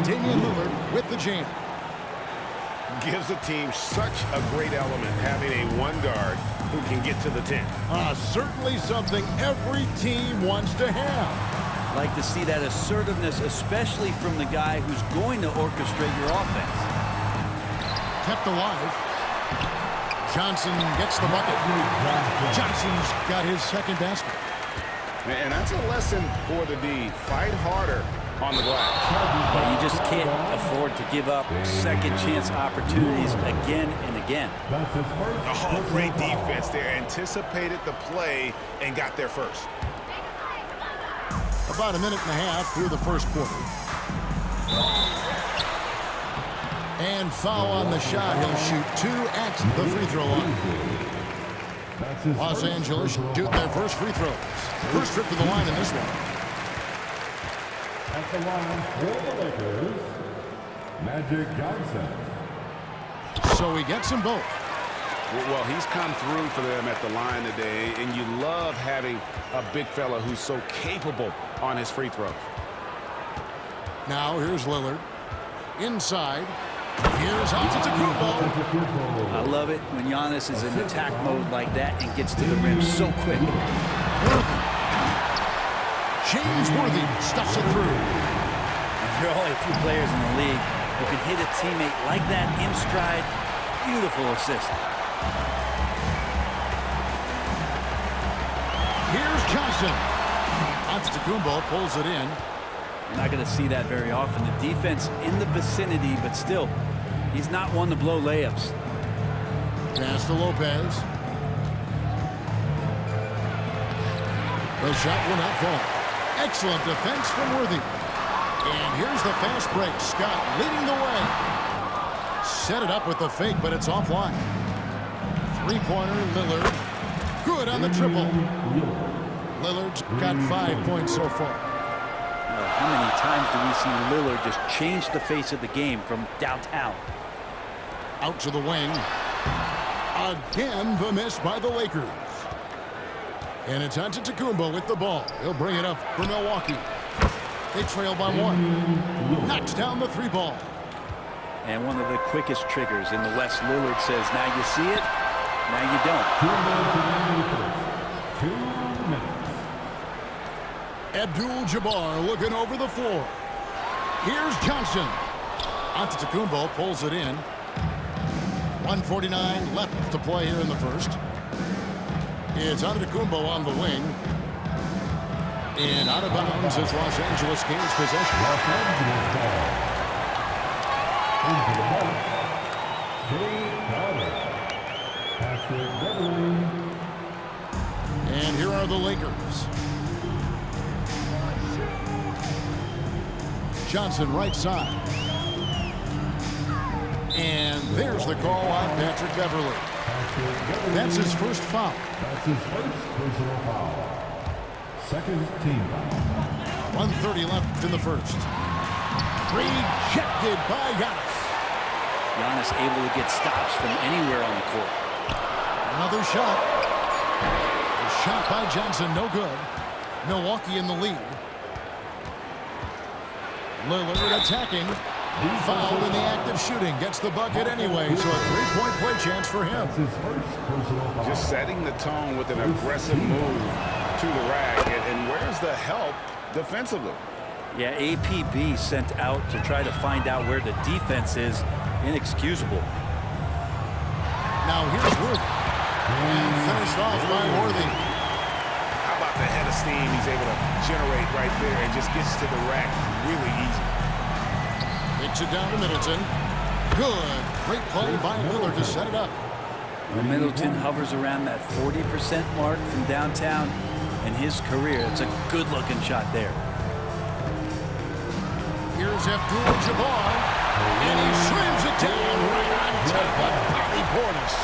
Damian Lillard with the jam. Gives the team such a great element having a one guard who can get to the 10. Certainly something every team wants to have. Like to see that assertiveness, especially from the guy who's going to orchestrate your offense. Kept alive. Johnson gets the bucket. Johnson's got his second basket. And that's a lesson for the D. Fight harder on the glass. But you just can't afford to give up second chance opportunities again and again. Oh, great defense there. Anticipated the play and got there first. About a minute and a half through the first quarter. And foul on the shot. He'll shoot 2 at the free throw line. Los Angeles shoot their first free throws. First trip to the line in this one. At the line for the Lakers, Magic Johnson. So he gets them both. Well, he's come through for them at the line today, and you love having a big fella who's so capable on his free throws. Now here's Lillard. Inside. Here's Antetokounmpo. I love it when Giannis is in attack mode like that and gets to the rim so quick. Worthy. James Worthy stuffs it through. There are only a few players in the league who can hit a teammate like that in stride. Beautiful assist. Here's Johnson. Antetokounmpo pulls it in. You're not going to see that very often. The defense in the vicinity, but still, he's not one to blow layups. Pass to Lopez. The shot will not fall. Excellent defense from Worthy. And here's the fast break. Scott leading the way. Set it up with the fake, but it's offline. Three-pointer, Lillard. Good on the triple. Lillard's got 5 points so far. How many times do we see Lillard just change the face of the game from downtown? Out to the wing. Again, the miss by the Lakers. And it's Antetokounmpo with the ball. He'll bring it up for Milwaukee. They trail by 1. Knocks down the 3 ball. And one of the quickest triggers in the West. Lillard says, now you see it, now you don't. 2 minutes. Abdul-Jabbar looking over the floor. Here's Johnson. Antetokounmpo pulls it in. 1:49 left to play here in the first. It's Antetokounmpo on the wing. And out of bounds as Los Angeles gains possession. Los Angeles ball. Into the box. Jay Crowder. Patrick Beverly. And here are the Lakers. Johnson right side. And there's the call on Patrick Beverly. That's his first foul. That's his first personal foul. Second team foul. 1:30 left in the first. Rejected by Giannis. Giannis able to get stops from anywhere on the court. Another shot. A shot by Johnson, no good. Milwaukee in the lead. Lillard attacking. Fouled in the act of shooting. Gets the bucket anyway, so a three-point play chance for him. Just setting the tone with an aggressive move to the rack. And where's the help defensively? Yeah, APB sent out to try to find out where the defense is. Inexcusable. Now here's Worthy. And finished off by Worthy. How about the head of steam he's able to generate right there and just gets to the rack really easy. Takes it down to Middleton. Good. Great play by Lillard to set it up. Well, Middleton hovers around that 40% mark from downtown in his career. It's a good-looking shot there. Here's Abdul-Jabbar. And he slams it down right on top of Bobby Portis.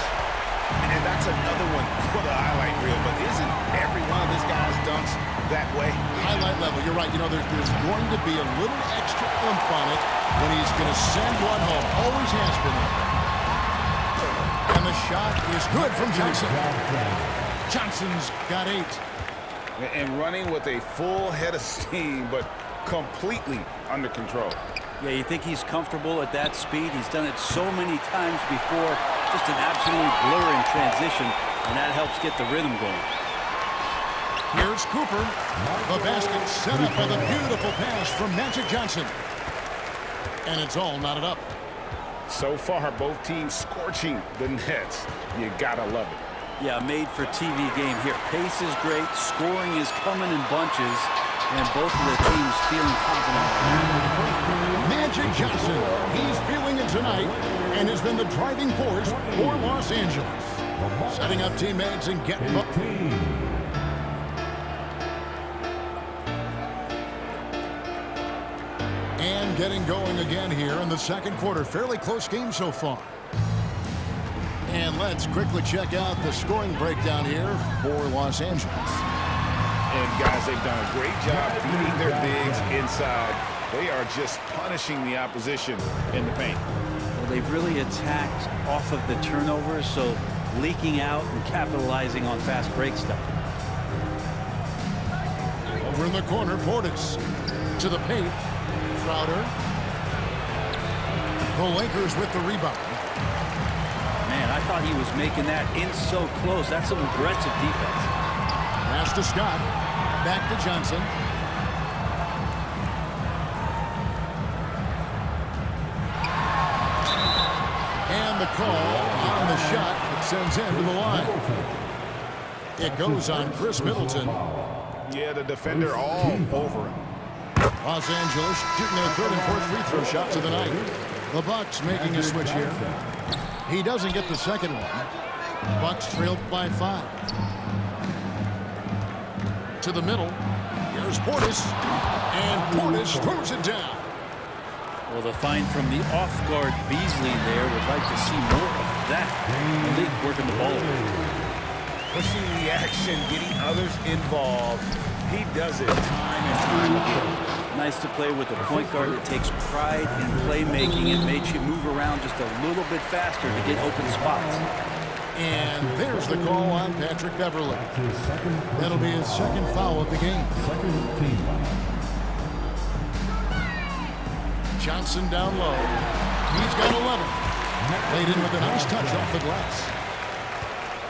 And that's another one for the highlight reel. But isn't every one of this guy's dunks that way? Highlight level, you're right. You know, there's going to be a little extra oomph on it when he's going to send one home. Always has been. And the shot is good from Johnson. Johnson's got 8. And running with a full head of steam, but completely under control. Yeah, you think he's comfortable at that speed? He's done it so many times before. Just an absolute blur in transition, and that helps get the rhythm going. Here's Cooper. The basket set up with a beautiful pass from Magic Johnson. And it's all knotted up. So far, both teams scorching the nets. You gotta love it. Yeah, made for TV game here. Pace is great. Scoring is coming in bunches. And both of the teams feeling confident. Magic Johnson, he's feeling it tonight and has been the driving force for Los Angeles. Setting up teammates and getting up. And getting going again here in the second quarter. Fairly close game so far. And let's quickly check out the scoring breakdown here for Los Angeles. And guys, they've done a great job feeding their bigs inside. They are just punishing the opposition in the paint. Well, they've really attacked off of the turnovers, so leaking out and capitalizing on fast break stuff. Over in the corner, Portis to the paint. Crowder. The Lakers with the rebound. Man, I thought he was making that in so close. That's some aggressive defense. Pass to Scott. Back to Johnson. And the call on the shot that sends him to the line. It goes on Chris Middleton. Yeah, the defender all over him. Los Angeles shooting their third and fourth free throw shots of the night. The Bucks making a switch here. He doesn't get the second one. Bucks trailed by 5. To the middle. Here's Portis. And Portis throws it down. Well, the find from the off-guard Beasley there. Would like to see more of that. Malik working the ball. Pushing the action, getting others involved. He does it time and time again. Nice to play with a point guard that takes pride in playmaking and makes you move around just a little bit faster to get open spots. And there's the call on Patrick Beverley. That'll be his second foul of the game. Johnson down low. He's got 11. Laid in with a nice touch off the glass.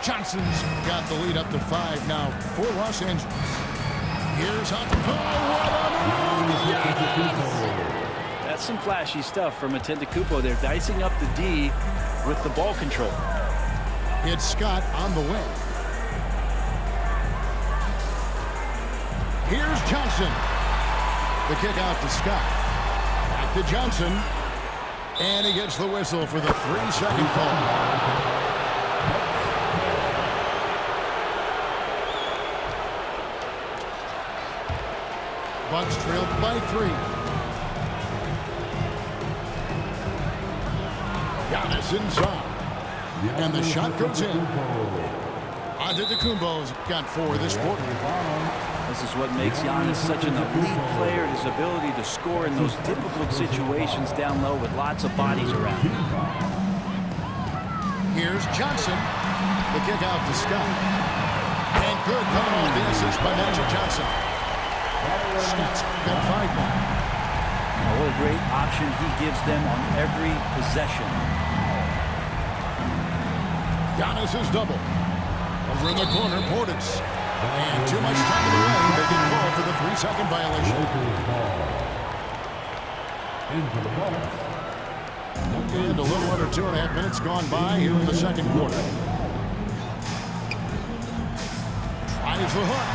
Johnson's got the lead up to 5 now for Los Angeles. Here's on the That's some flashy stuff from Antetokounmpo. They're dicing up the D with the ball control. It's Scott on the way. Here's Johnson. The kick out to Scott. Back to Johnson. And he gets the whistle for the 3-second call. Bucks trailed by 3. Giannis inside. And the shot goes in. Antetokounmpo's got 4 this quarter. This is what makes Giannis such an elite player, his ability to score in those difficult situations down low with lots of bodies around. Here's Johnson. The kick out to Scott. And good coming off the assist by Magic Johnson. Scott's got 5 now. What a great option he gives them on every possession. Giannis is double. Over in the corner, Portis. And too much time in the lane. They get called for the 3-second violation. And a little under 2.5 minutes gone by here in the second quarter. Tries the hook.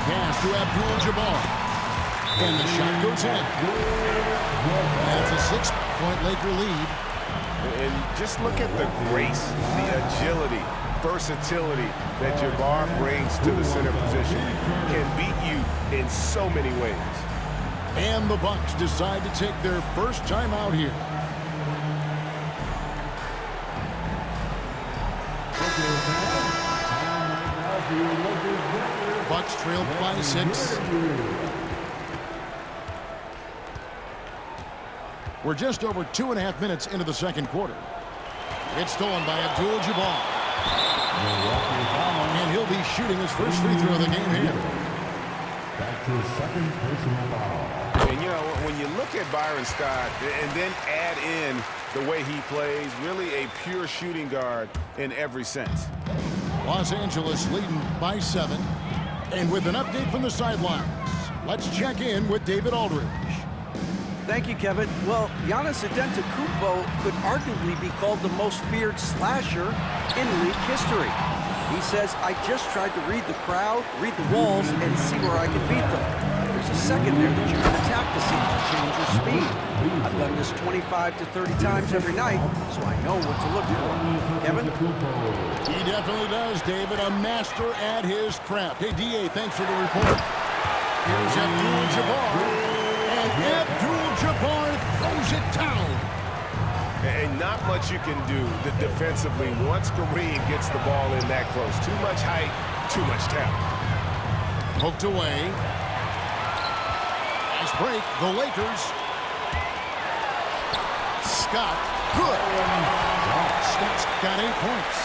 Pass to Abdul-Jabbar. And the shot goes in. That's a 6-point Laker lead. And just look at the grace, the agility, versatility that Jabbar brings to the center position. Can beat you in so many ways. And the Bucks decide to take their first time out here. Bucks trailed by 6. We're just over 2.5 minutes into the second quarter. It's stolen by Abdul-Jabbar. And he'll be shooting his first free throw of the game here. That's his second personal foul. And you know, when you you look at Byron Scott and then add in the way he plays, really a pure shooting guard in every sense. Los Angeles leading by 7. And with an update from the sidelines, let's check in with David Aldridge. Thank you, Kevin. Well, Giannis Antetokounmpo could arguably be called the most feared slasher in league history. He says, I just tried to read the crowd, read the walls, and see where I could beat them. There's a second there that you can attack the scene to change your speed. I've done this 25 to 30 times every night, so I know what to look for. Kevin? He definitely does, David. A master at his craft. Hey, D.A., thanks for the report. Here's Abdul-Jabbar. And Abdul-Jabbar throws it down. And not much you can do defensively once Kareem gets the ball in that close. Too much height, too much talent. Poked away. Nice break. The Lakers. Scott. Good. Scott's got 8 points.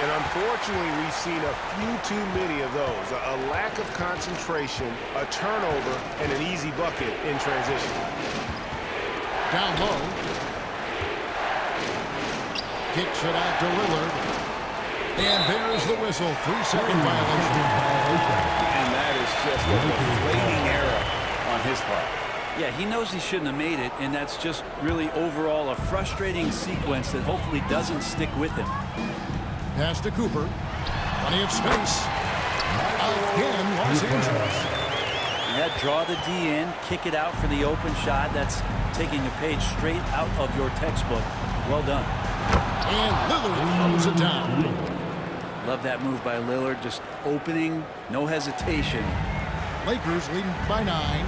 And unfortunately, we've seen a few too many of those. A lack of concentration, a turnover, and an easy bucket in transition. Down low. Kicks it out to Lillard. And there's the whistle. 3-second violation. And that is just a deflating error on his part. Yeah, he knows he shouldn't have made it, and that's just really overall a frustrating sequence that hopefully doesn't stick with him. Pass to Cooper. Plenty of space. Again, Los Angeles. Yeah, draw the D in, kick it out for the open shot. That's taking a page straight out of your textbook. Well done. And Lillard throws it down. Love that move by Lillard, just opening, no hesitation. Lakers leading by 9.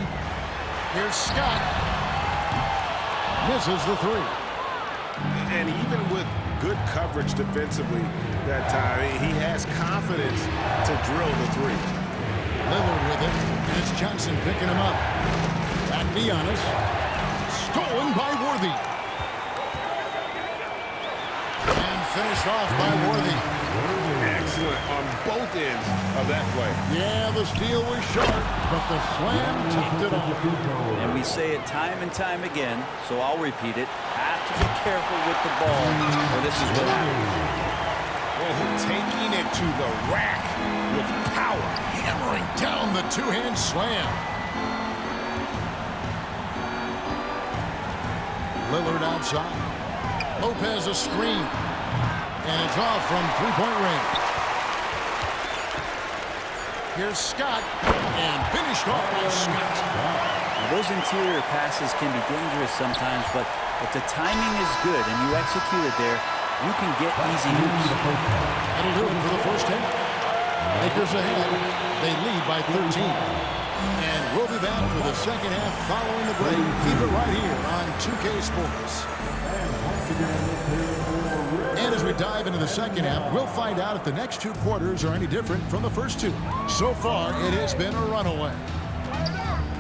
Here's Scott. Misses the 3. And even with good coverage defensively that time, he has confidence to drill the 3. Lillard with it. And it's Johnson picking him up. Back to Giannis. Stolen by Worthy. And finished off by Worthy. Excellent on both ends of that play. Yeah, the steal was sharp, but the slam topped it off. And we say it time and time again, so I'll repeat it. Have to be careful with the ball, or this is what happens. Oh, taking it to the rack with power. Hammering down the two-hand slam. Lillard outside. Lopez a screen. And it's off from three-point range. Here's Scott. And finished off by Scott. Now, those interior passes can be dangerous sometimes, but if the timing is good and you execute it there, you can get easy hoops. That'll do it for the first half. Lakers ahead. They lead by 13. And we'll be back for the second half following the break. Keep it right here on 2K Sports. And as we dive into the second half, we'll find out if the next 2 quarters are any different from the first 2. So far, it has been a runaway.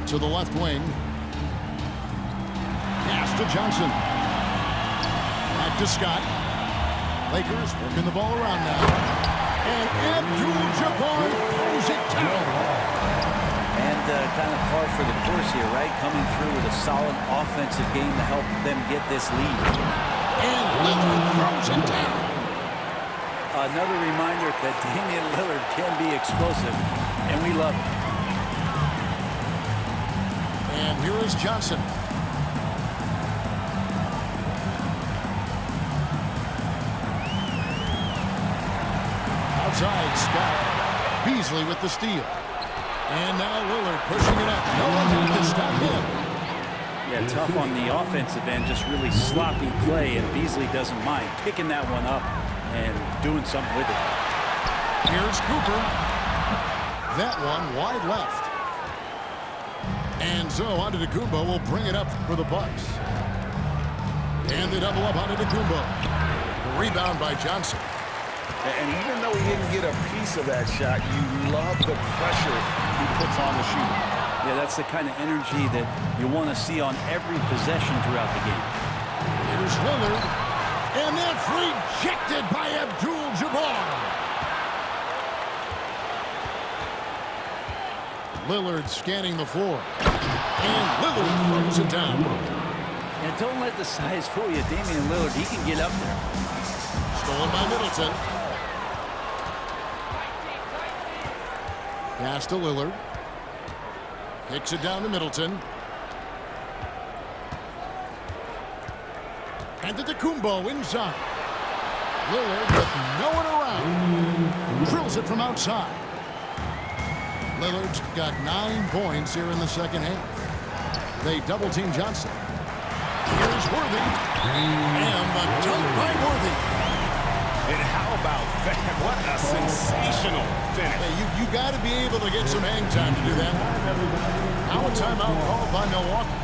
To the left wing. Pass to Johnson. Back to Scott. Lakers working the ball around now. And Abdul-Jabbar throws it down. And kind of par for the course here, right? Coming through with a solid offensive game to help them get this lead. And Lillard throws it down. Another reminder that Damian Lillard can be explosive, and we love it. And here is Johnson. Outside, Scott. Beasley with the steal. And now Lillard pushing it up. No one can stop him. Yeah, tough on the offensive end, just really sloppy play, and Beasley doesn't mind picking that one up and doing something with it. Here's Cooper. That one wide left. And so Antetokounmpo will bring it up for the Bucks. And they double up Antetokounmpo. The rebound by Johnson. And even though he didn't get a piece of that shot, you love the pressure he puts on the shooter. Yeah, that's the kind of energy that you want to see on every possession throughout the game. Here's Lillard. And that's rejected by Abdul-Jabbar. Lillard scanning the floor. And Lillard throws it down. And don't let the size fool you. Damian Lillard, he can get up there. Stolen by Middleton. Pass to Lillard. Kicks it down to Middleton. And to Kumbo inside. Lillard with no one around. Drills it from outside. Lillard's got 9 points here in the second half. They double-team Johnson. Here's Worthy. And the dunk by Worthy. And how about that? What a sensational finish. Hey, you got to be able to get some hang time to do that. Now a timeout called by Milwaukee.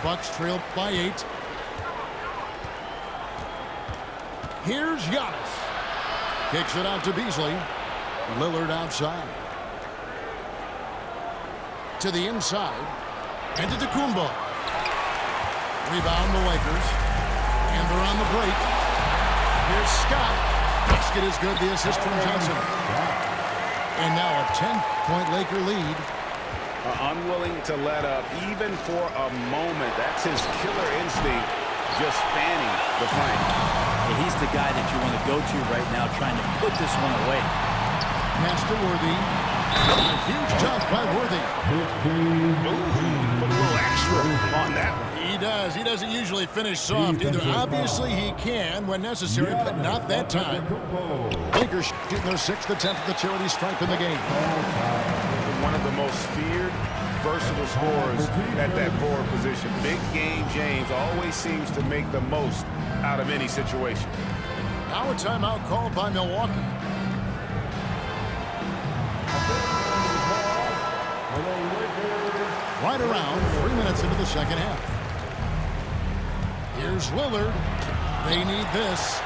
Bucks trail by 8. Here's Giannis. Kicks it out to Beasley. Lillard outside. To the inside. And to Kumbo. Rebound the Lakers. And they're on the break. Here's Scott. Basket is good. The assist from Johnson. And now a 10-point Laker lead. Unwilling to let up even for a moment. That's his killer instinct, just fanning the flame. Yeah, he's the guy that you want to go to right now, trying to put this one away. Pass to Worthy. A huge jump by Worthy. Ooh, put a little extra on that one. He does. He doesn't usually finish soft either. Obviously, he can when necessary, but not that time. Lakers shooting their 6th attempt at the charity stripe in the game. One of the most feared, versatile scorers at that forward position. Big game James always seems to make the most out of any situation. Now a timeout called by Milwaukee. Right around 3 minutes into the second half. Here's Lillard. They need this.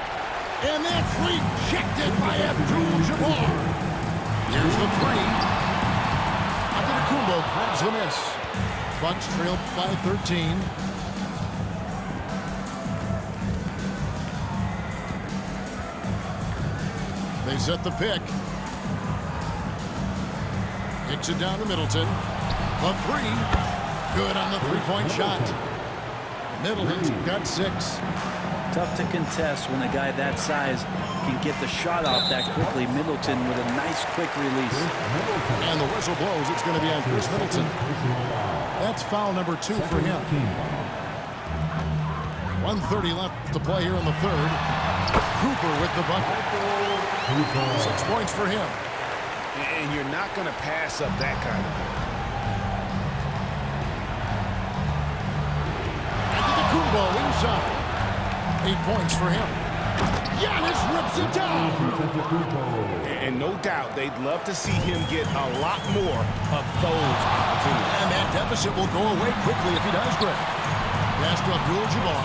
And that's rejected by Abdul-Jabbar. Here's the three. Kumbo grabs the miss. Bucks trail by 13. They set the pick. Kicks it down to Middleton. A three. Good on the three-point shot. Middleton's got 6. Tough to contest when a guy that size can get the shot off that quickly. Middleton with a nice quick release. And the whistle blows. It's going to be on Chris Middleton. That's foul number 2 for him. 1:30 left to play here in the third. Cooper with the bucket. 6 points for him. And you're not going to pass up that kind of thing. And to Kumbo inside. 8 points for him. Giannis rips it down. And no doubt they'd love to see him get a lot more of those opportunities. And that deficit will go away quickly if he does great. Pass to Abdul-Jabbar.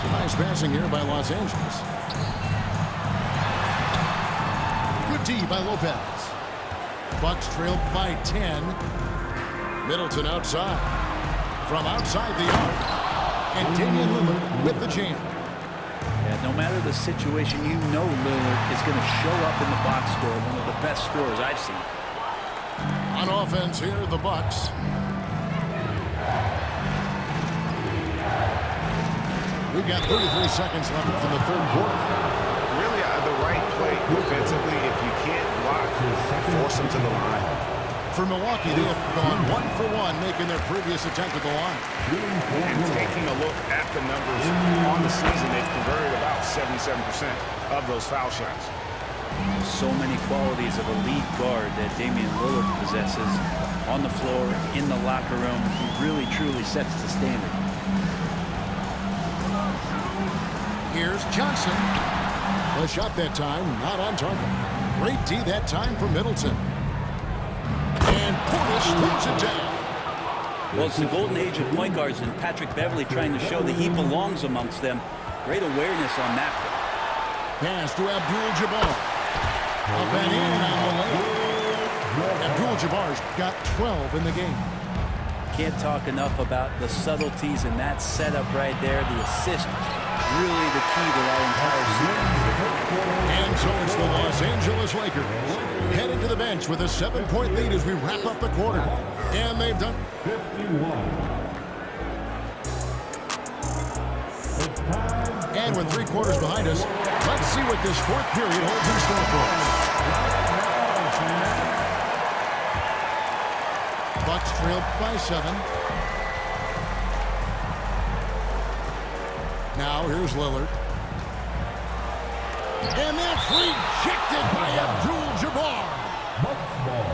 Some nice passing here by Los Angeles. Good D by Lopez. Bucks trail by 10. Middleton outside. From outside the arc. And Damian Lillard with the jam. Yeah, no matter the situation, you know Lillard is going to show up in the box score. One of the best scorers I've seen. On offense here, the Bucks. We've got 33 seconds left in the third quarter. Really the right play defensively. If you can't block, force them to the line. For Milwaukee, they have gone 1 for 1, making their previous attempt at the line. And taking a look at the numbers on the season, they've converted about 77% of those foul shots. So many qualities of a lead guard that Damian Lillard possesses on the floor, in the locker room. He really, truly sets the standard. Here's Johnson. The shot that time, not on target. Great D that time for Middleton. And Portis throws it down. Well, it's the golden age of point guards, and Patrick Beverley trying to show that he belongs amongst them. Great awareness on that play. Pass to Abdul-Jabbar. Up and in on the layup. Abdul-Jabbar's got 12 in the game. Can't talk enough about the subtleties in that setup right there. The assist, really the key to that entire sequence. And so it's the Los Angeles Lakers heading to the bench with a 7-point lead as we wrap up the quarter. And they've done 51. And with 3 quarters behind us, let's see what this fourth period holds in store for us. Bucks trail by 7. Now here's Lillard. And that's rejected by Abdul-Jabbar. Bucks ball.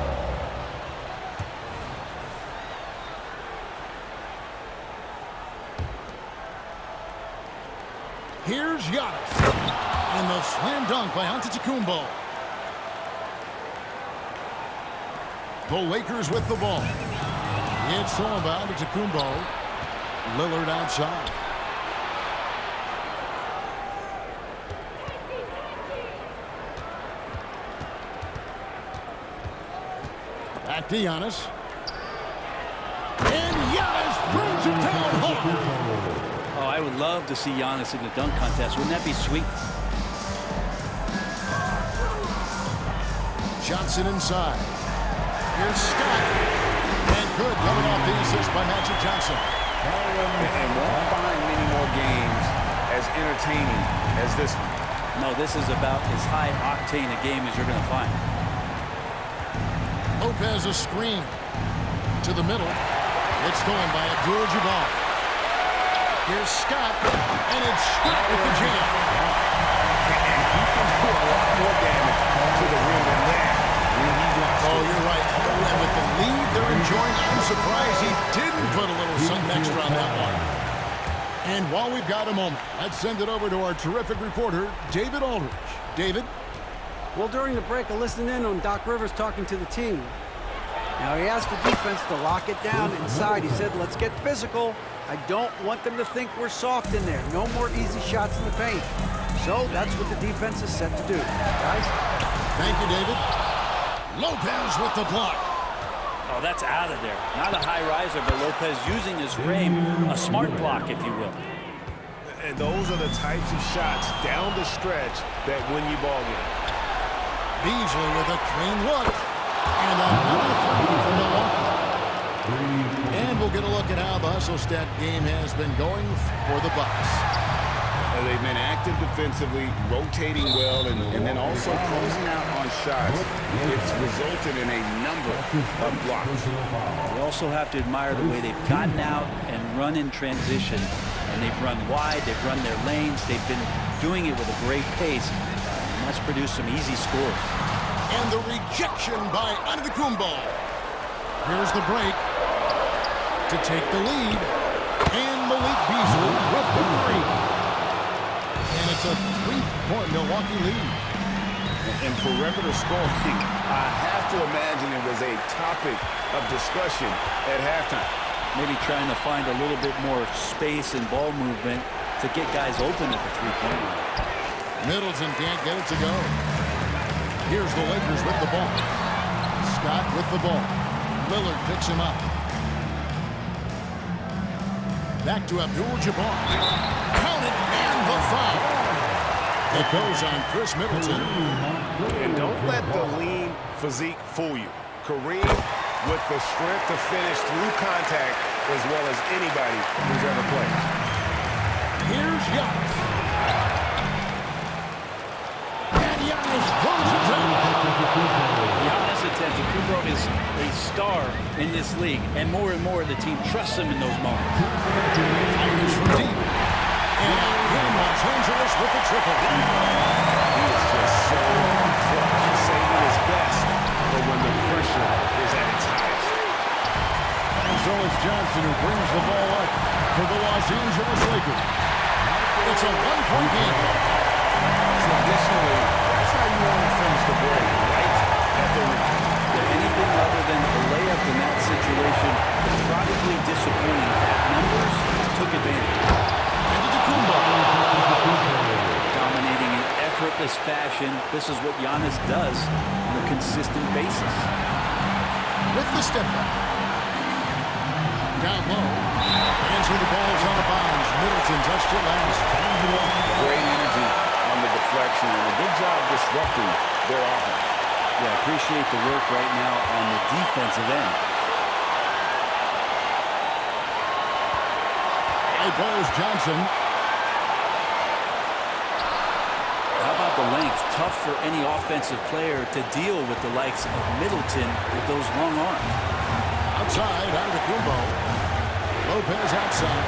Here's Giannis. And the slam dunk by Antetokounmpo. The Lakers with the ball. It's all about Antetokounmpo. Lillard outside. Back to Giannis. And Giannis throws it down hard. Oh, I would love to see Giannis in the dunk contest. Wouldn't that be sweet? Johnson inside. Here's Scott. And good. Coming off the assist by Magic Johnson. And won't find many more games as entertaining as this one. No, this is about as high octane a game as you're going to find. Lopez a screen to the middle. It's going by Abdul-Jabbar. Here's Scott, and it's Scott with the jam. And he can put a lot more damage to the rim than that when he wants to. Oh, you're right. And with the lead they're enjoying, I'm surprised he didn't put a little something extra on that one. And while we've got a moment, let's send it over to our terrific reporter, David Aldridge. David? Well, during the break, I listened in on Doc Rivers talking to the team. Now, he asked the defense to lock it down inside. He said, let's get physical. I don't want them to think we're soft in there. No more easy shots in the paint. So that's what the defense is set to do. Guys? Thank you, David. Lopez with the block. Oh, that's out of there. Not a high riser, but Lopez using his frame. A smart block, if you will. And those are the types of shots down the stretch that win you ball games. Beasley with a clean look. And another three from Milwaukee. And we'll get a look at how the hustle stat game has been going for the Bucks. They've been active defensively, rotating well, and then also closing out on shots. It's resulted in a number of blocks. You also have to admire the way they've gotten out and run in transition. And they've run wide, they've run their lanes, they've been doing it with a great pace. And that's produced some easy scores. And the rejection by Antetokounmpo. Here's the break to take the lead. And Malik Beasley with the three. And it's a 3-point Milwaukee lead. And perimeter scoring, I have to imagine it was a topic of discussion at halftime. Maybe trying to find a little bit more space and ball movement to get guys open at the three-point line. Middleton can't get it to go. Here's the Lakers with the ball. Scott with the ball. Lillard picks him up. Back to Abdul-Jabbar. Count it, and the foul. It goes on Chris Middleton. And don't let the lean physique fool you. Kareem with the strength to finish through contact as well as anybody who's ever played. Here's Giannis. And Giannis throws it down. Giannis Antetokounmpo is a star in this league, and more the team trusts him in those moments. Fires from deep. And out here, Los Angeles with the triple. He is just so clutch, saving his best for when the pressure is at its highest. And so it's Johnson who brings the ball up for the Los Angeles Lakers. It's a one-point game. Traditionally, that's how you want to finish the break. relentless fashion. This is what Giannis does on a consistent basis. With the step back. Down low. Answer the ball's out of bounds. Middleton touched it last. Great energy on the deflection and a good job disrupting their offense. Yeah, appreciate the work right now on the defensive end. High goes Johnson. How about the length? Tough for any offensive player to deal with the likes of Middleton with those long arms. Outside, Antetokounmpo. Lopez outside.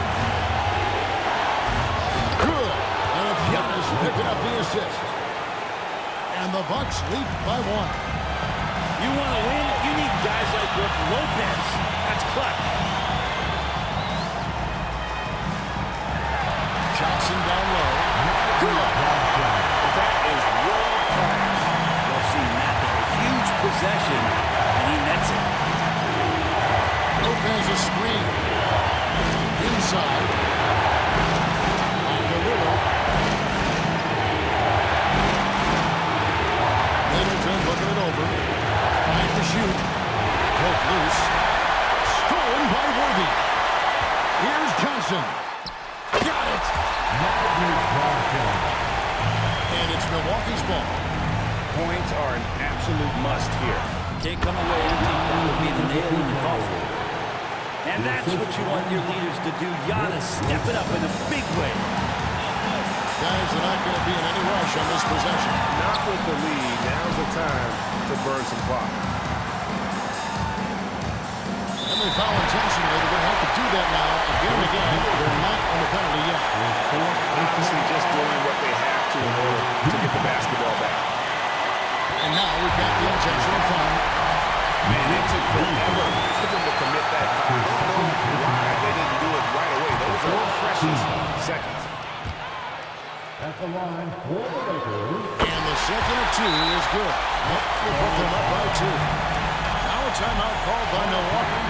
Good. And Giannis picking up the assist. And the Bucks lead by 1. You want to win? You need guys like Brook Lopez. That's clutch. Johnson down low. Good. That is world class. We'll see Matt with a huge possession, and he nets it. Lopez a screen. Inside. On the river. Middleton looking it over. Find the shoot. Broke loose. Stolen by Worthy. Here's Johnson. Got it. And it's Milwaukee's ball. Points are an absolute must here. Can't come away empty. That would be the nail in the coffin. And that's what you want your leaders to do. Giannis stepping up in a big way. Guys are not going to be in any rush on this possession. Not with the lead. Now's the time to burn some clock. And they foul intentionally. They're going to have to do that now again and again. They're not on the penalty yet. Honestly, just doing what they have to in order to get the basketball back. And now we've got the intentional foul. Man, it took forever for them to commit that foul. I don't know why they didn't do it right away. Those are precious seconds. At the line for the Lakers. And the second of 2 is good. Nope, we'll put them up by 2. Now a timeout called by Milwaukee.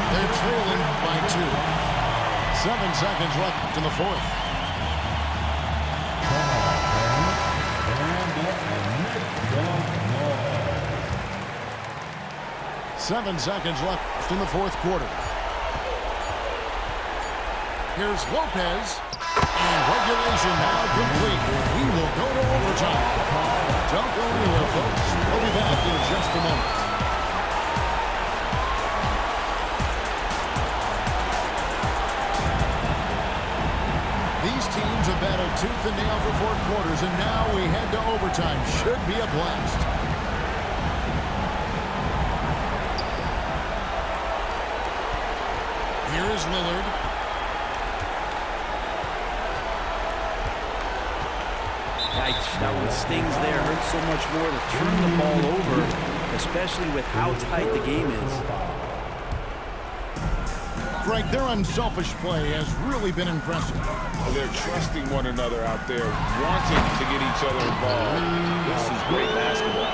They're trailing by 2. 7 seconds left in the fourth. 7 seconds left in the fourth quarter. Here's Lopez. And regulation now complete. We will go to overtime. Don't go anywhere, folks. We'll be back in just a moment. These teams have battled tooth and nail for 4 quarters, and now we head to overtime. Should be a blast. Here is Lillard. Yikes, that one stings there. Hurts so much more to turn the ball over, especially with how tight the game is. Frank, their unselfish play has really been impressive. They're trusting one another out there, wanting to get each other involved. This is great basketball.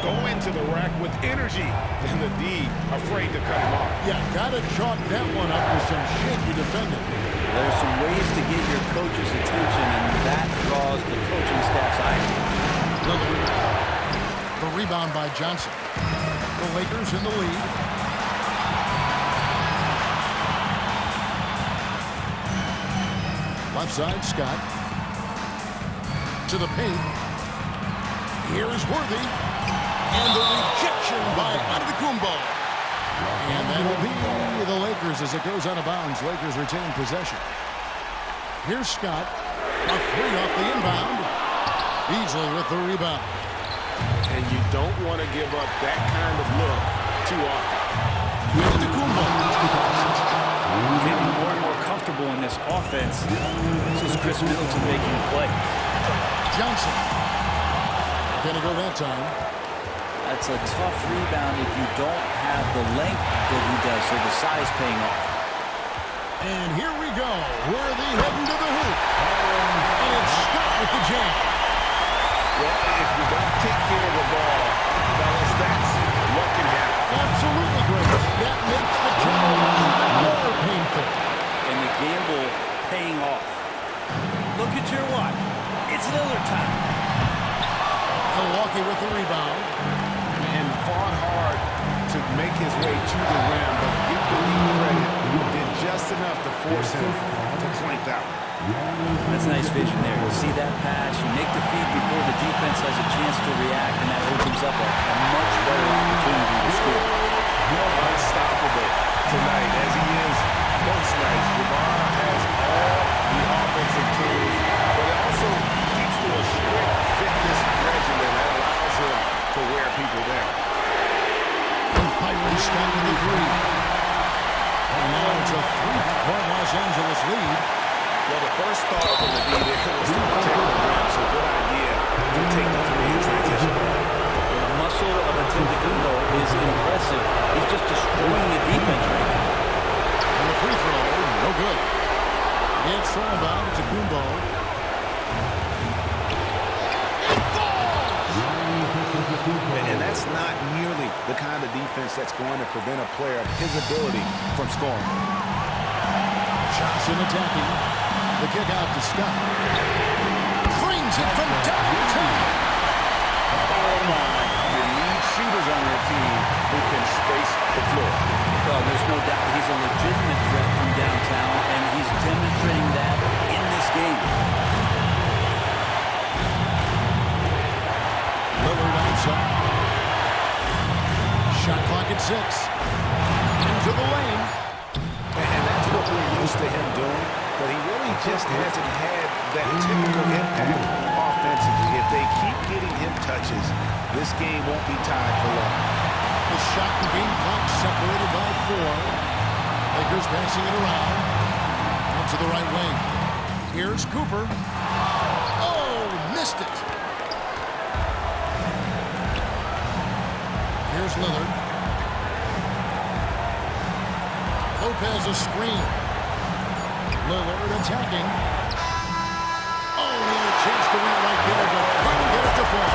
Go into the rack with energy, and the D afraid to cut him off. Yeah, gotta chalk that one up with some shaky defending. There's some ways to get your coach's attention, and that draws the coaching staff's eye. Lillard. The rebound by Johnson. The Lakers in the lead. Left side, Scott. To the paint. Here's Worthy. And the rejection by Antetokounmpo. And that'll be the Lakers as it goes out of bounds. Lakers retain possession. Here's Scott. A 3 off the inbound. Beasley with the rebound. And you don't want to give up that kind of look too often. Antetokounmpo. Getting more and more comfortable in this offense. This is Chris Middleton making a play. Johnson. Gonna go that time. That's a tough rebound if you don't have the length that he does, so the size paying off. And here we go. Worthy heading to the hoop. And it's Scott with the jam. Well, if you don't take care of the ball, fellas, that's what can happen. Absolutely great. That makes the job even more painful. And the gamble paying off. Look at your watch. It's Lillard time. his way to the rim, but give the lead credit. Did just enough to force him to clank that one. That's nice vision there. You see that pass, you make the feed before the defense has a chance to react, and that opens up a much better opportunity to score. Unstoppable tonight, as he is most nights. Jabbar has all the offensive tools, but it also keeps to a strict fitness regimen that allows him to wear people down. Byron Scott with the three. And now it's a 3-point Los Angeles lead. Well, the first thought from the D there was to protect the rim, so good idea to take the three in transition. The muscle of Antetokounmpo is impressive. He's just destroying the defense right now. And the free throw, no good. It's thrown by Antetokounmpo. It falls! And that's not nearly the kind of defense that's going to prevent a player of his ability from scoring. Johnson attacking. The kick out to Scott. Cleans it from downtown. Oh, my. You need shooters on your team who can space the floor. Well, there's no doubt he's a legitimate threat from downtown, and he's demonstrating that in this game. Lillard outside. Shot clock at 6. Into the lane. And that's what we're used to him doing, but he really just hasn't had that typical impact offensively. If they keep getting him touches, this game won't be tied for long. The shot and game clock separated by 4. Lakers passing it around. Out to the right wing. Here's Cooper. Oh, missed it. Here's Lillard. Lopez a screen. Lillard attacking. Oh, he had a chance to win it right there, but couldn't get it to fall.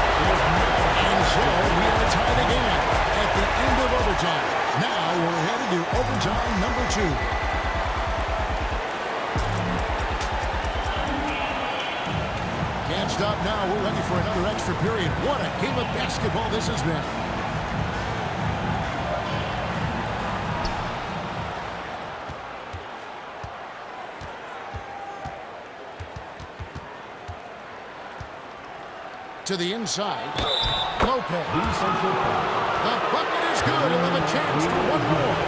And so we are tied again at the end of overtime. Now we're headed to overtime number 2. Can't stop now. We're ready for another extra period. What a game of basketball this has been. To the inside. Lopez. The bucket is good, and with a chance for one more.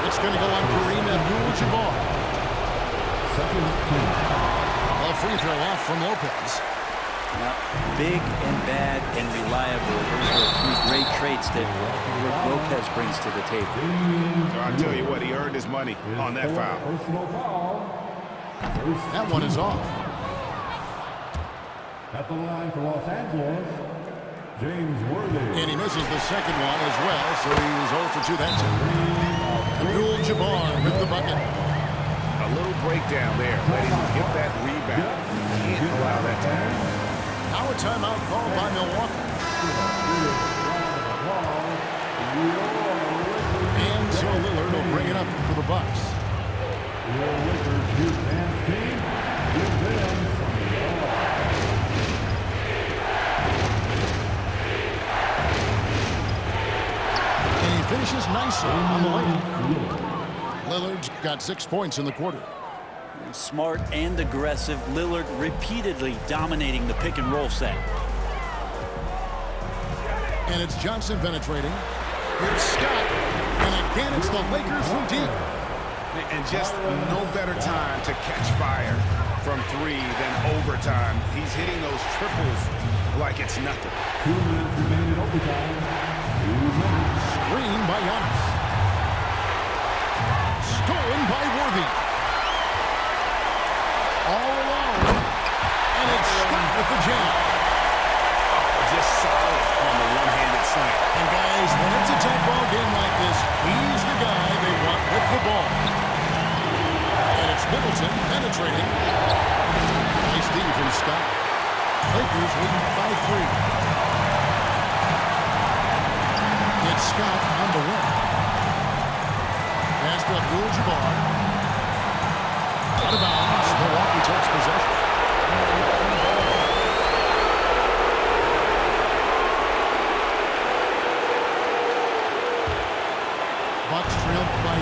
It's going to go on Kareem Abdul-Jabbar. A free throw off from Lopez. Now, big and bad and reliable. Those are 3 great traits that Lopez brings to the table. So I tell you what, he earned his money on that foul. That one is off. At the line for Los Angeles, James Worthy. And he misses the second one as well, so he was 0 for 2 that time. Abdul-Jabbar with the bucket. A little breakdown there, letting him get that rebound. Can't allow that to happen. Now a timeout called by Milwaukee. And so Lillard will bring it up for the Bucks. Your Lakers youth dance team, give them some love. And he finishes nicely on the layup. Lillard's got 6 points in the quarter. Smart and aggressive. Lillard repeatedly dominating the pick and roll set. And it's Johnson penetrating. Here's Scott. And again, it's the Lakers from deep. And just no better time to catch fire from 3 than overtime. He's hitting those triples like it's nothing. 2 minutes remaining overtime. 2 minutes. Screen by Giannis. Stolen by Worthy. All alone. And it's Scott with the jam. Just solid on the one-handed slam. And guys, when it's a tight ball game like this, he's the guy they want with the ball. And it's Middleton penetrating. Nice D from Scott. Lakers leading by 3. It's Scott on the wing. Pass to Abdul-Jabbar. Out of bounds. Milwaukee takes possession. Bucks trail by 3.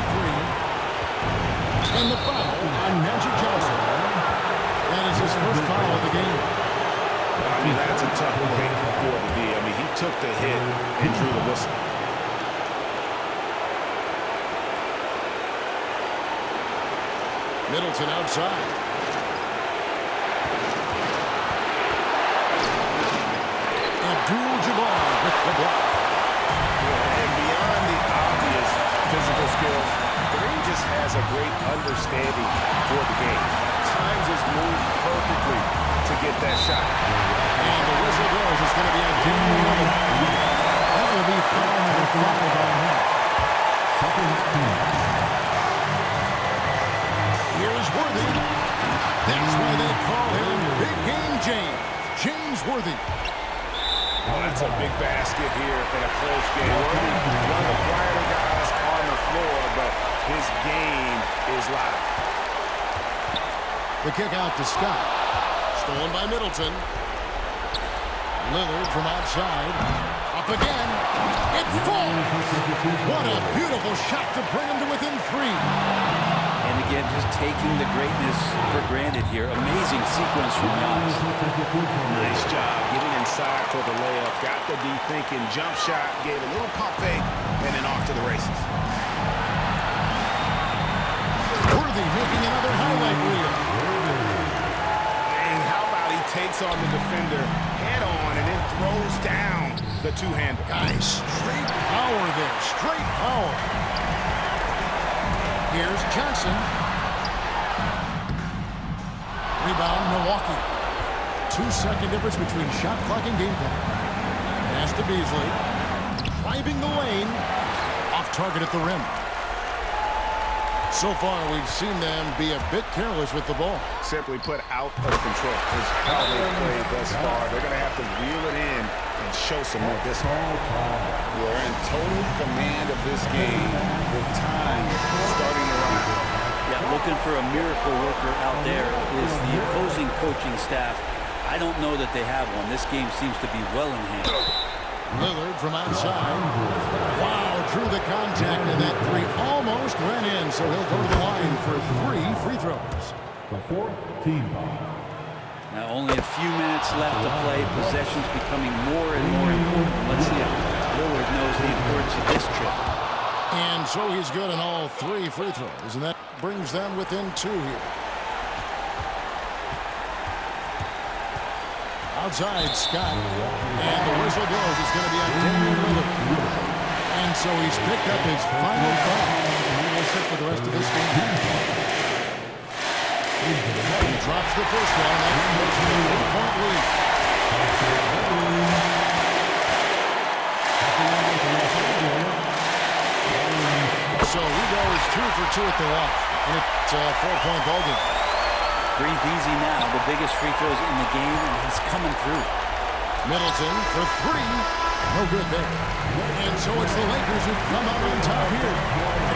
And the foul on Magic Johnson. That is his first foul of the game. I mean, that's a tough break for the D. I mean, he took the hit and drew the whistle. Middleton outside. Abdul-Jabbar with the block. And beyond the obvious physical skills, Kareem just has a great understanding for the game. Times his move perfectly to get that shot. And the whistle goes. It's going to be on Jimmy Miller. That will be foul number 5 on him. Second team. Here's Worthy. That's why they call him Big Game James. James Worthy. Oh, that's a big basket here in a close game. Worthy, one of the quieter guys on the floor, but his game is live. The kick out to Scott. Stolen by Middleton. Lillard from outside. Up again. It falls. What a beautiful shot to bring him to within 3. And again, just taking the greatness for granted here. Amazing sequence from Giannis. Nice job getting inside for the layup. Got the D thinking. Jump shot. Gave a little pump fake. And then off to the races. Worthy making another highlight reel. And how about he takes on the defender head on and then throws down the two-hander. Guys, straight power there. Straight power. Here's Johnson. Rebound, Milwaukee. 2-second difference between shot clock and game clock. Pass to Beasley. Driving the lane. Off target at the rim. So far, we've seen them be a bit careless with the ball. Simply put, out of control is how they've played thus far. They're going to have to reel it in and show some more discipline. We're in total command of this game with time starting to run out. Yeah, looking for a miracle worker out there is the opposing coaching staff. I don't know that they have one. This game seems to be well in hand. Lillard from outside. Wow, drew the contact, and that 3 almost went in, so he'll go to the line for 3 free throws. The fourth team foul. Now only a few minutes left to play. Possessions becoming more and more important. Let's see if Lillard knows the importance of this trip. And so he's good on all 3 free throws, and that brings them within 2 here. Outside, Scott. And the whistle blows. It's going to be on Damian Lillard. And so he's picked up his final foul. He will sit for the rest of this game. He drops the first one. That makes him a 4-point lead. So he goes 2 for 2 at the line. And it's a 4-point ball game. Breathe easy now. The biggest free throws in the game, and he's coming through. Middleton for 3. No good there. And so it's the Lakers who come out on top here.